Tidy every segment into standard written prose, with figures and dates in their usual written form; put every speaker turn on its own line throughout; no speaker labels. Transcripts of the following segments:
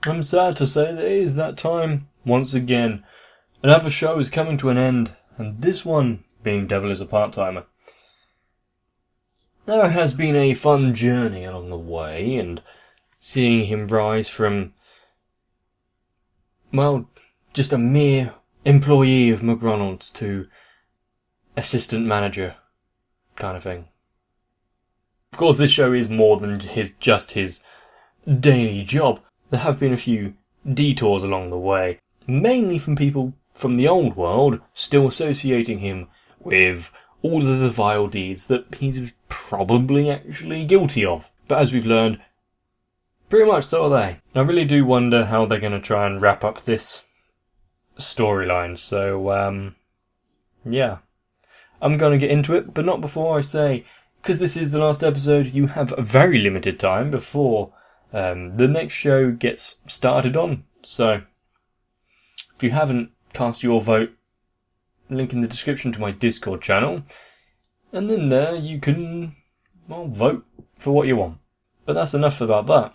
I'm sad to say that it is that time once again. Another show is coming to an end, and this one being Devil is a Part-Timer. Now, it has been a fun journey along the way, and seeing him rise from, well, just a mere employee of McDonald's to assistant manager kind of thing. Of course, this show is more than just his daily job. There have been a few detours along the way, mainly from people from the old world still associating him with all of the vile deeds that he's probably actually guilty of. But as we've learned, pretty much so are they. I really do wonder how they're going to try and wrap up this storyline. So, yeah. I'm going to get into it, but not before I say, because this is the last episode, you have a very limited time before the next show gets started on. So, if you haven't cast your vote, link in the description to my Discord channel, and then there you can, well, vote for what you want. But that's enough about that.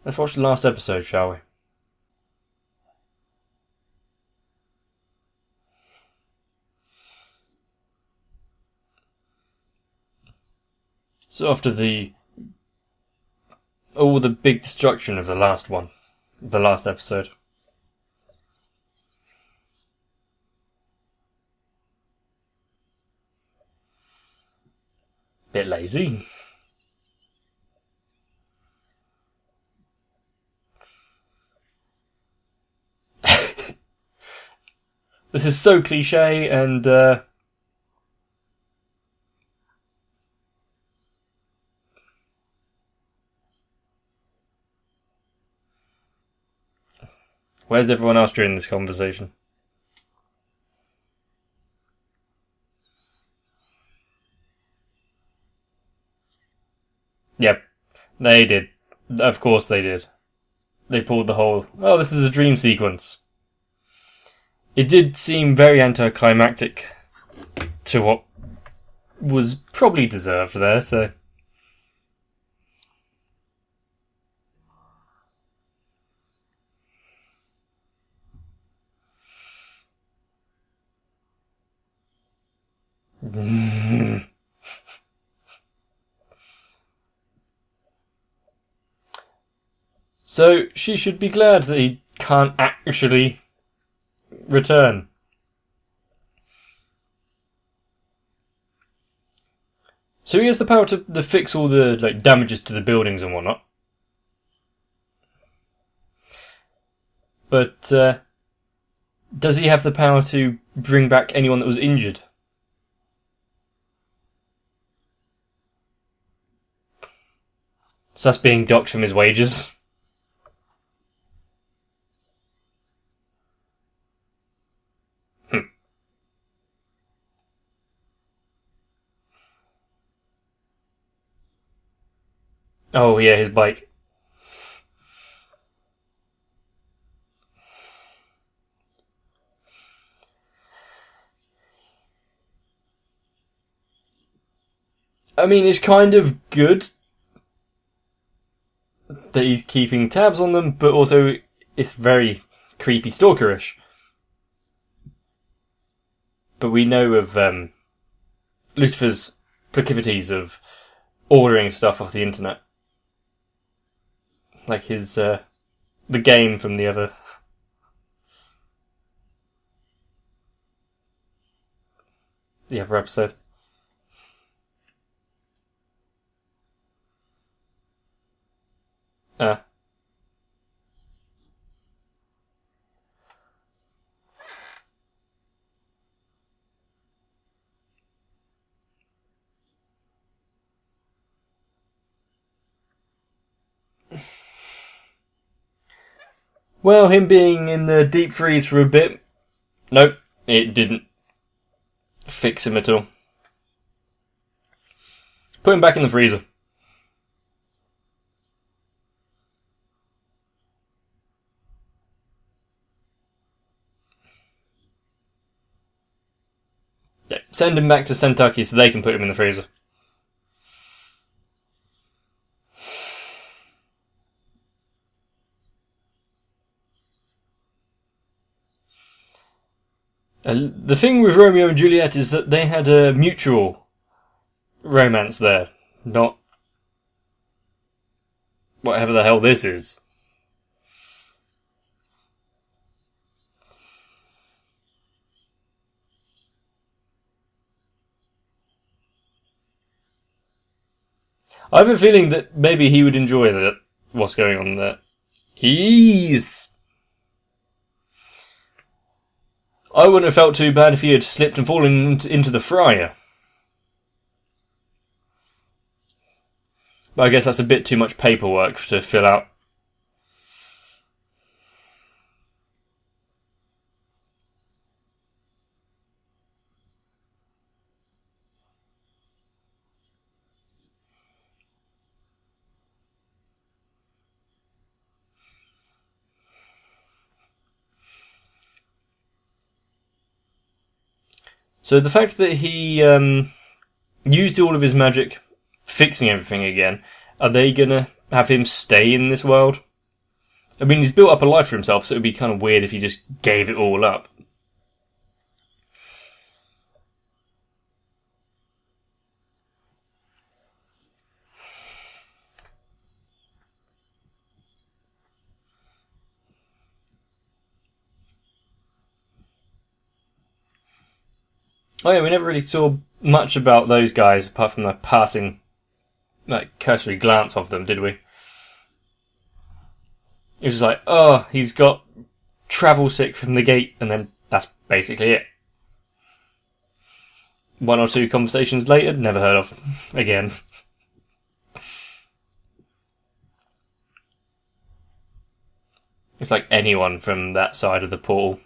Let's watch the last episode, shall we? So after all the big destruction of the last episode. Bit lazy. This is so cliche and where's everyone else during this conversation? Yep, they did. Of course they did. They pulled the whole, oh, this is a dream sequence. It did seem very anticlimactic to what was probably deserved there, so. So she should be glad that he can't actually return. So he has the power to fix all the damages to the buildings and whatnot. But does he have the power to bring back anyone that was injured? So that's being docked from his wages. Oh yeah, his bike. I mean, it's kind of good that he's keeping tabs on them, but also it's very creepy stalkerish. But we know of Lucifer's proclivities of ordering stuff off the internet. Like his, the game from the other episode. Well, him being in the deep freeze for a bit, nope, it didn't fix him at all. Put him back in the freezer. Yeah, send him back to Kentucky so they can put him in the freezer. The thing with Romeo and Juliet is that they had a mutual romance there, not whatever the hell this is. I have a feeling that maybe he would enjoy that. What's going on there? I wouldn't have felt too bad if he had slipped and fallen into the fryer. But I guess that's a bit too much paperwork to fill out. So the fact that he used all of his magic fixing everything again, are they gonna have him stay in this world? I mean, he's built up a life for himself, so it would be kind of weird if he just gave it all up. Oh yeah, we never really saw much about those guys apart from the passing, cursory glance of them, did we? It was like, oh, he's got travel sick from the gate, and then that's basically it. One or two conversations later, never heard of again. It's like anyone from that side of the portal.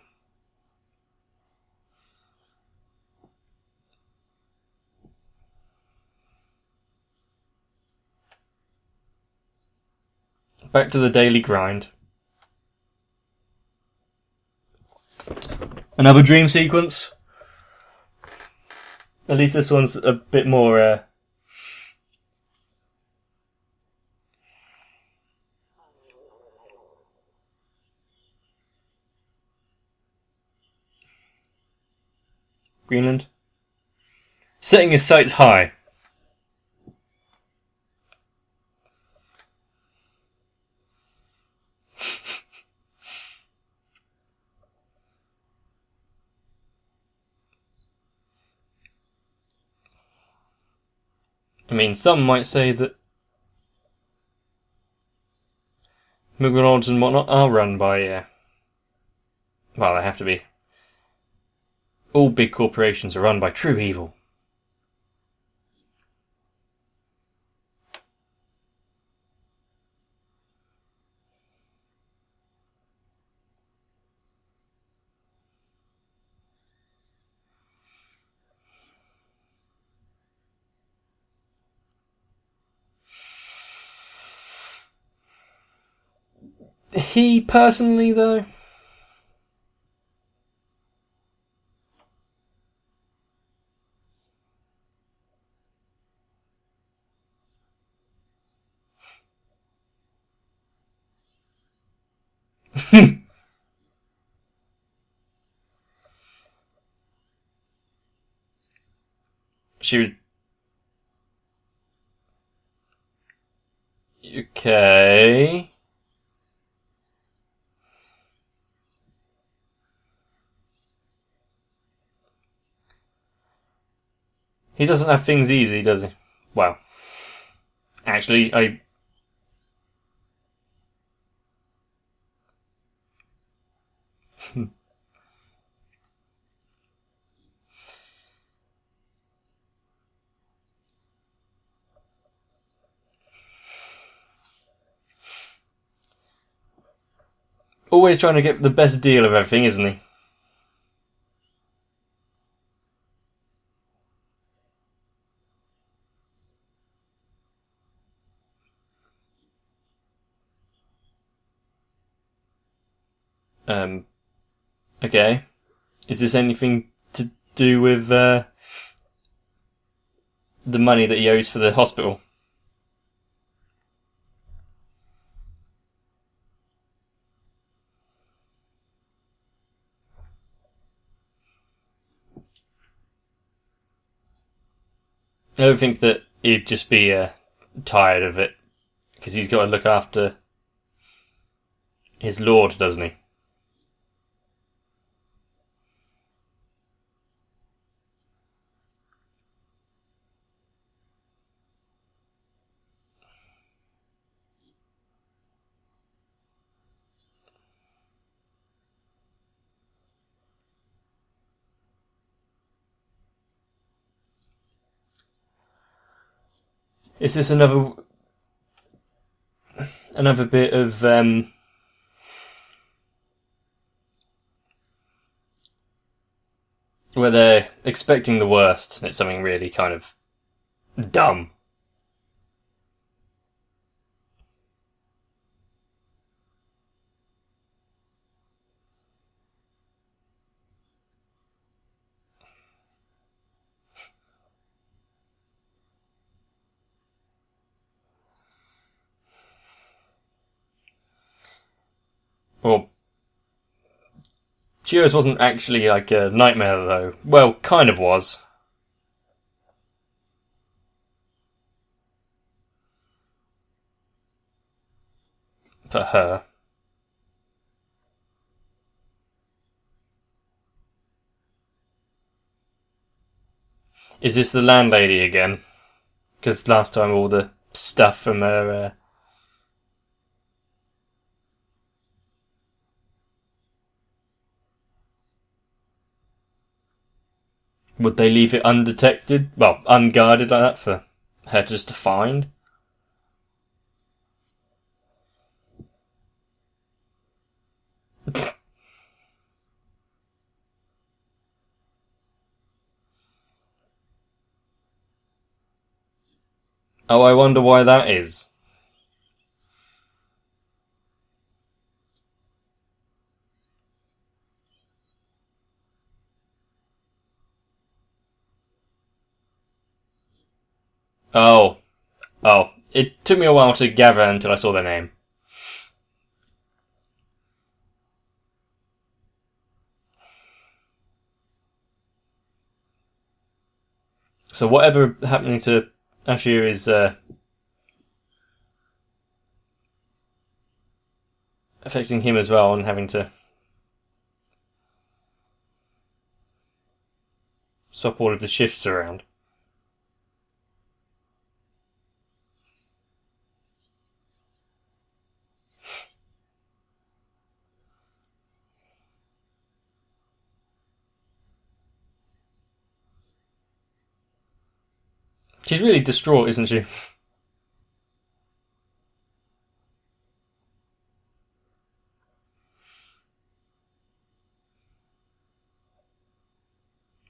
Back to the daily grind. Another dream sequence. At least this one's a bit more... Greenland. Setting his sights high. I mean, some might say that McDonald's and whatnot are run by... well, they have to be. All big corporations are run by true evil. He personally, though... She was... Okay... He doesn't have things easy, does he? Well... Actually, I... Always trying to get the best deal of everything, isn't he? Okay. Is this anything to do with the money that he owes for the hospital? I don't think that he'd just be tired of it, because he's got to look after his lord, doesn't he? Is this another bit of where they're expecting the worst and it's something really kind of dumb? Well, Cheers wasn't actually like a nightmare though. Well, kind of was. For her. Is this the landlady again? Because last time all the stuff from her... would they leave it undetected? Well, unguarded like that for her just to find? Oh, I wonder why that is. Oh. Oh. It took me a while to gather until I saw their name. So whatever happening to Ashir is affecting him as well and having to swap all of the shifts around. She's really distraught, isn't she?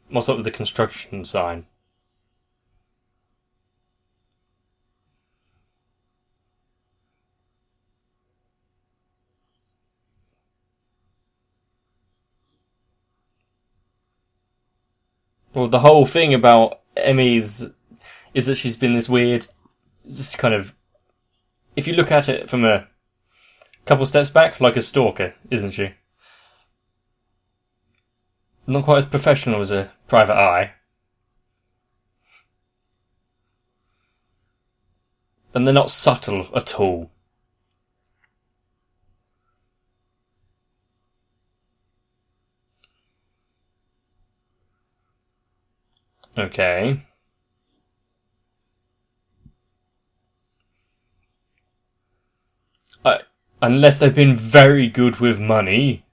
What's up with the construction sign? Well, the whole thing about Emmy's is that she's been this weird, this kind of... If you look at it from a couple steps back, like a stalker, isn't she? Not quite as professional as a private eye. And they're not subtle at all. Okay. Unless they've been very good with money.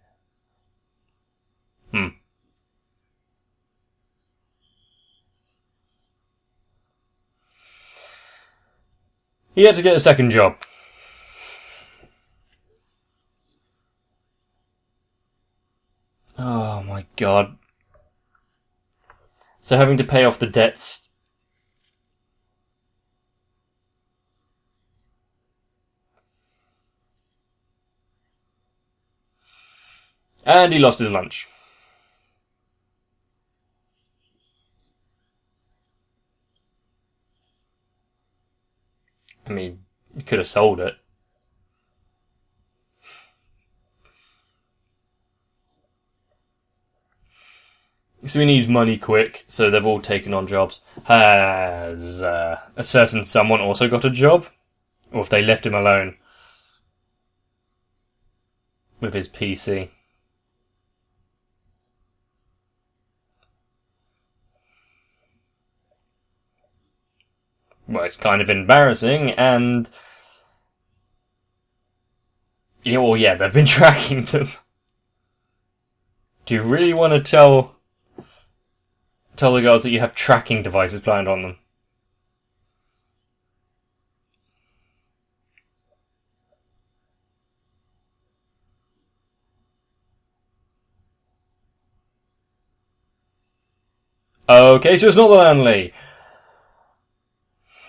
He had to get a second job. Oh my god. So having to pay off the debts. And he lost his lunch. I mean, he could have sold it. So he needs money quick, so they've all taken on jobs. Has a certain someone also got a job? Or if they left him alone with his PC? Well, it's kind of embarrassing, and... well, yeah, they've been tracking them. Do you really want to tell the girls that you have tracking devices planned on them? Okay, so it's not the landlady.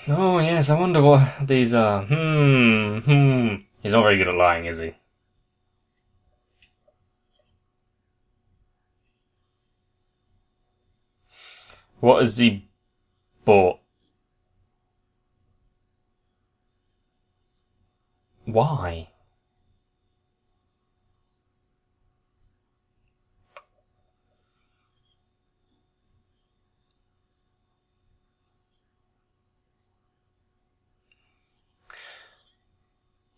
Oh, yes, I wonder what these are. He's not very good at lying, is he? What has he bought? Why?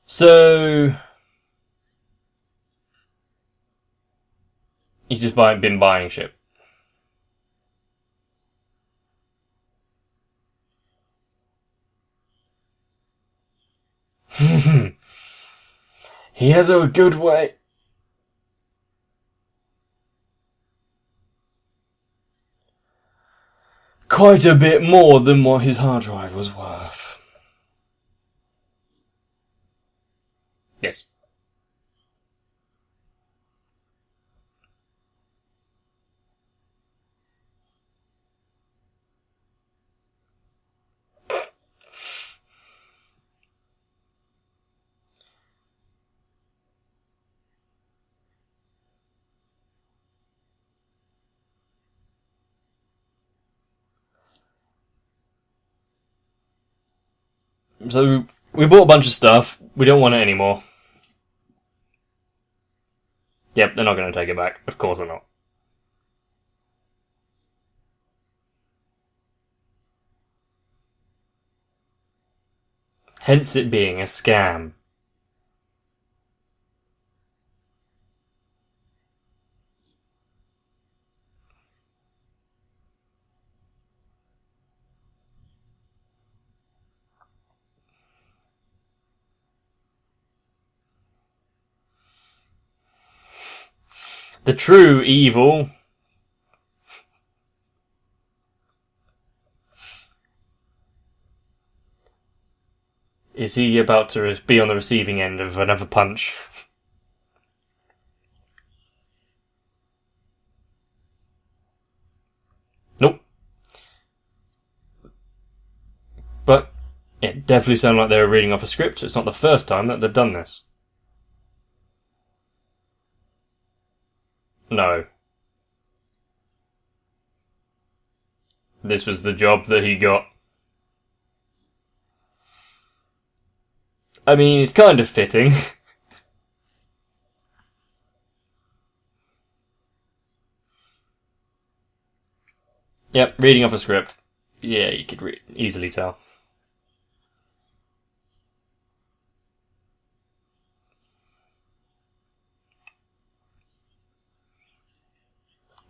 So... he's just been buying shit. He has a good way. Quite a bit more than what his hard drive was worth. Yes. So, we bought a bunch of stuff. We don't want it anymore. Yep, they're not going to take it back. Of course they're not. Hence it being a scam. The true evil... is he about to be on the receiving end of another punch? Nope. But it definitely sounded like they were reading off a script. It's not the first time that they've done this. No. This was the job that he got. I mean, it's kind of fitting. Yep, reading off a script. Yeah, you could easily tell.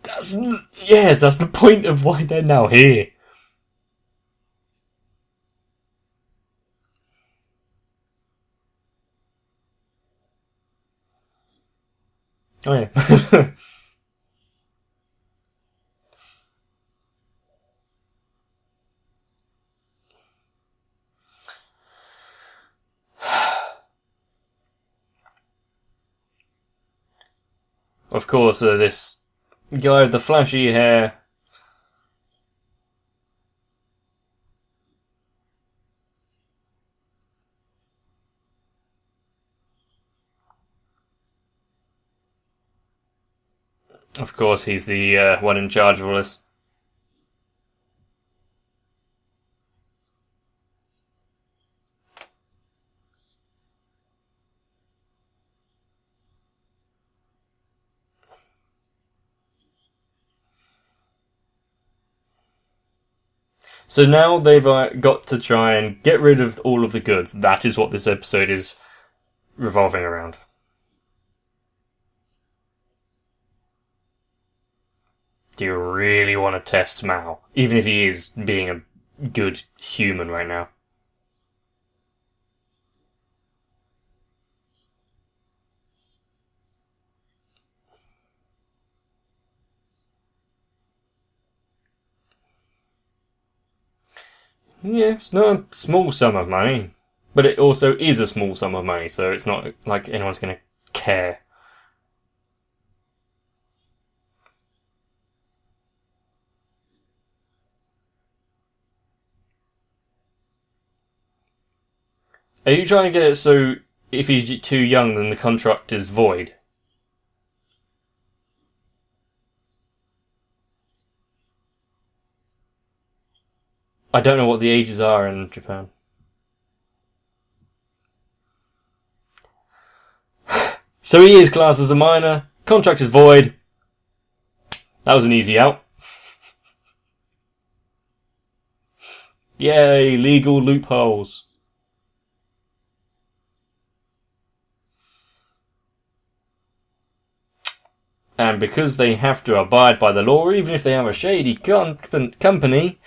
That's the point of why they're now here. Oh yeah. Of course, this guy with the flashy hair. Of course, he's the one in charge of all this. So now they've got to try and get rid of all of the goods. That is what this episode is revolving around. Do you really want to test Mao? Even if he is being a good human right now. Yeah, it's not a small sum of money. But it also is a small sum of money, so it's not like anyone's going to care. Are you trying to get it so if he's too young then the contract is void? I don't know what the ages are in Japan. So he is classed as a minor. Contract is void. That was an easy out. Yay, legal loopholes. And because they have to abide by the law, even if they have a shady company...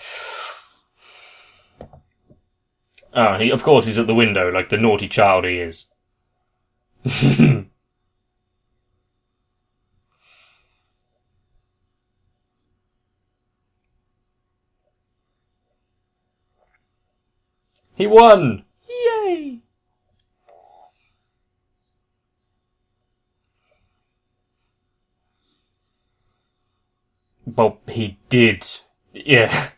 of course he's at the window, like the naughty child he is. He won! Yay! Well, he did. Yeah.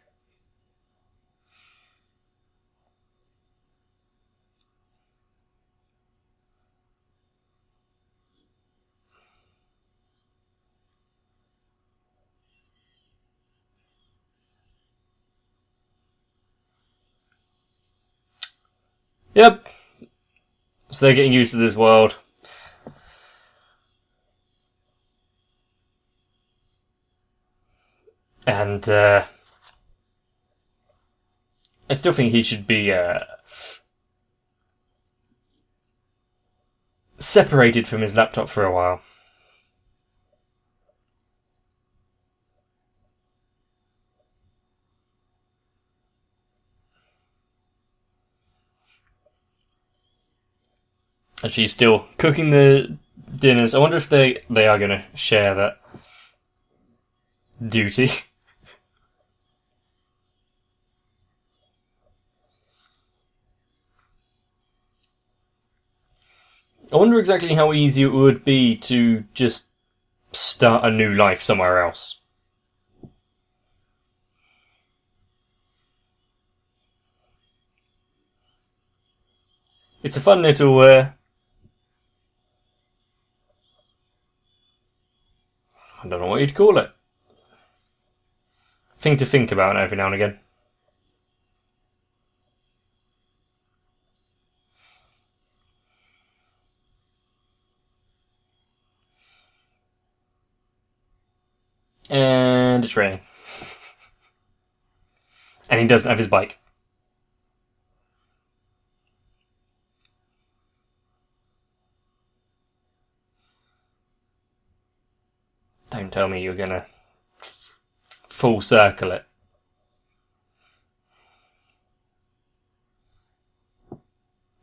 Yep. So they're getting used to this world. And, I still think he should be, separated from his laptop for a while. And she's still cooking the dinners. I wonder if they are going to share that duty. I wonder exactly how easy it would be to just start a new life somewhere else. It's a fun little, I don't know what you'd call it. Thing to think about every now and again. And it's raining. And he doesn't have his bike. Don't tell me you're gonna full circle it.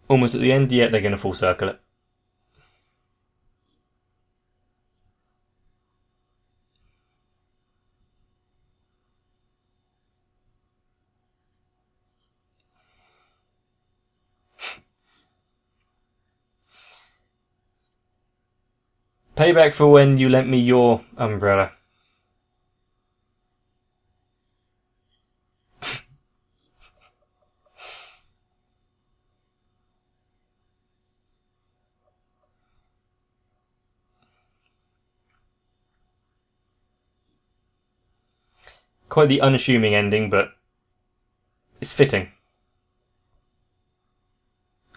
Almost at the end, yet they're gonna full circle it. Payback for when you lent me your umbrella. Quite the unassuming ending, but it's fitting.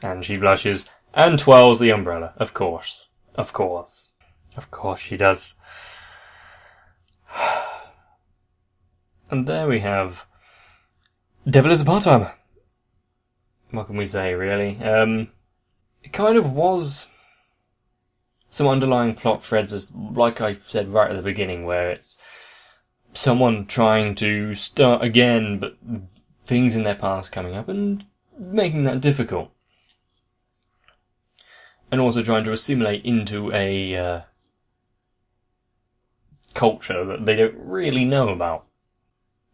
And she blushes and twirls the umbrella, of course. Of course. Of course she does. And there we have Devil is a part-timer. What can we say, really? It kind of was some underlying plot threads, as like I said right at the beginning, where it's someone trying to start again, but things in their past coming up and making that difficult. And also trying to assimilate into a culture that they don't really know about.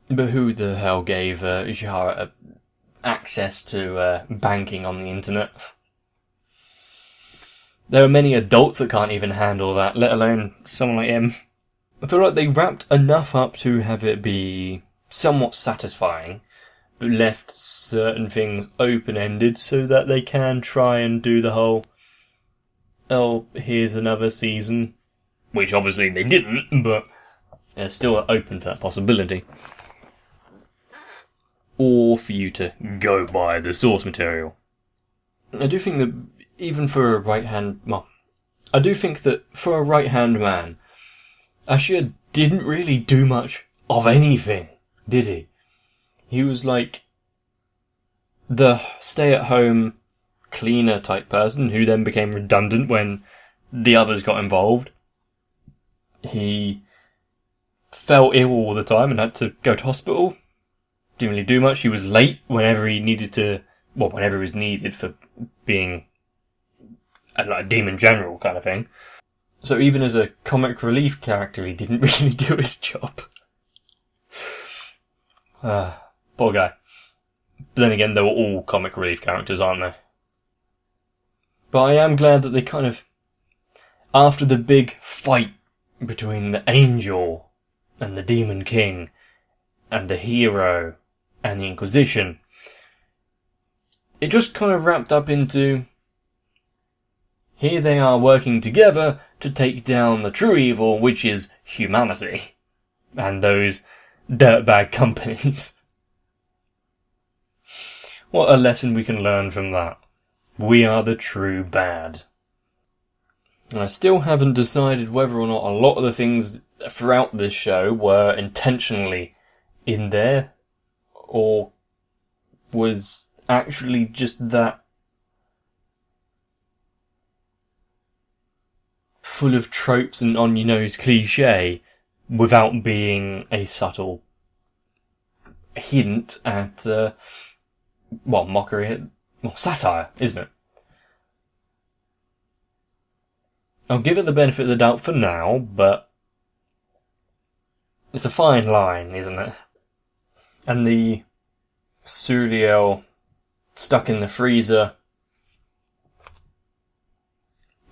But who the hell gave Ishihara access to banking on the internet? There are many adults that can't even handle that, let alone someone like him. I feel like they wrapped enough up to have it be somewhat satisfying, but left certain things open-ended so that they can try and do the whole, oh, here's another season. Which obviously they didn't, but they're still open for that possibility. Or for you to go by the source material. I do think that even for a right-hand... Well, I do think that for a right-hand man, Ashia didn't really do much of anything, did he? He was like the stay-at-home cleaner type person who then became redundant when the others got involved. He fell ill all the time and had to go to hospital. Didn't really do much. He was late whenever he needed to... Well, whenever it was needed for being like a demon general kind of thing. So even as a comic relief character, he didn't really do his job. Poor guy. But then again, they were all comic relief characters, aren't they? But I am glad that they kind of... After the big fight between the angel and the demon king and the hero and the Inquisition, it just kind of wrapped up into here they are working together to take down the true evil, which is humanity and those dirtbag companies. What a lesson we can learn from that. We are the true bad. And I still haven't decided whether or not a lot of the things throughout this show were intentionally in there, or was actually just that full of tropes and on-your-nose cliche without being a subtle hint at, mockery, satire, isn't it? I'll give it the benefit of the doubt for now, but it's a fine line, isn't it? And the Suriel stuck in the freezer,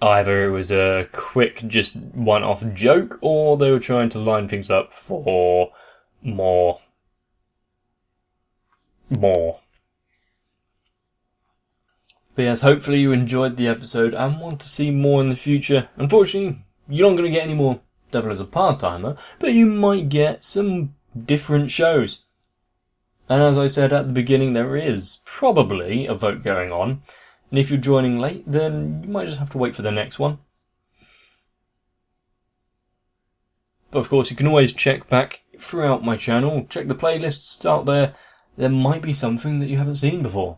either it was a quick, just one-off joke, or they were trying to line things up for more. But yes, hopefully you enjoyed the episode and want to see more in the future. Unfortunately, you're not going to get any more Devil as a Part-Timer, but you might get some different shows. And as I said at the beginning, there is probably a vote going on. And if you're joining late, then you might just have to wait for the next one. But of course, you can always check back throughout my channel, check the playlists out there. There might be something that you haven't seen before.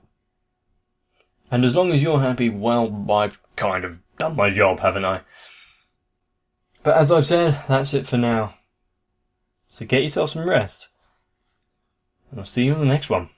And as long as you're happy, well, I've kind of done my job, haven't I? But as I've said, that's it for now. So get yourself some rest. And I'll see you in the next one.